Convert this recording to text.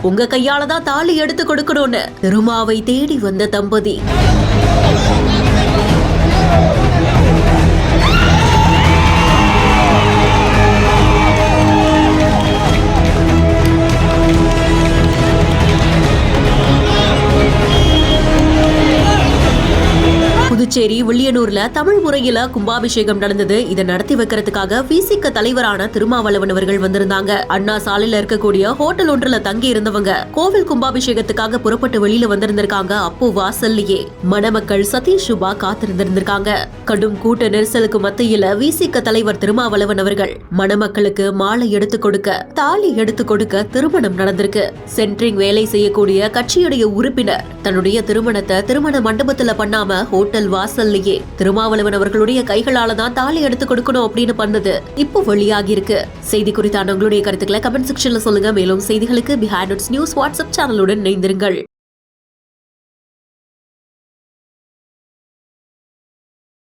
உங்க கையாலதான் தாலி எடுத்து கொடுக்கணும்னு திருமாவை தேடி வந்த தம்பதி. புதுச்சேரி வில்லியனூர்ல தமிழ் முறையில கும்பாபிஷேகம் நடந்தது. இதை நடத்தி வைக்கிறதுக்காக விசிக தலைவரான திருமாவளவன் அவர்கள் வந்திருந்தாங்க. அண்ணா சாலையில இருக்கக்கூடிய ஹோட்டல் ஒன்றுல தங்கி இருந்தவங்க கோவில் கும்பாபிஷேகத்துக்காக புறப்பட்டு வெளியில வந்திருந்திருக்காங்க. அப்போ வாசல்லையே மணமக்கள் சதீஷ் சுபா காத்திருந்திருந்திருக்காங்க. கடும் கூட்ட நெரிசலுக்கு மத்தியில விசிக தலைவர் திருமாவளவன் அவர்கள் மணமக்களுக்கு மாலை எடுத்து கொடுக்க, தாலி எடுத்து கொடுக்க திருமணம் நடந்திருக்கு. சென்ட்ரிங் வேலை செய்யக்கூடிய கட்சியுடைய உறுப்பினர் தன்னுடைய திருமணத்தை திருமண மண்டபத்துல பண்ணாம ஹோட்டல் வாசல்லையே திருமாவளவன் அவர்களுடைய கைகளால தான் தாலி எடுத்து கொடுக்கணும் அப்படின்னு பண்ணது இப்போ வெளியாகி இருக்கு. செய்தி குறித்தான உங்களுடைய கருத்துக்களை கமெண்ட் செக்ஷன்ல சொல்லுங்க. மேலும் செய்திகளுக்கு பிஹைண்ட் நியூஸ் வாட்ஸ்அப் சேனலுடன் இணைந்திருங்கள்.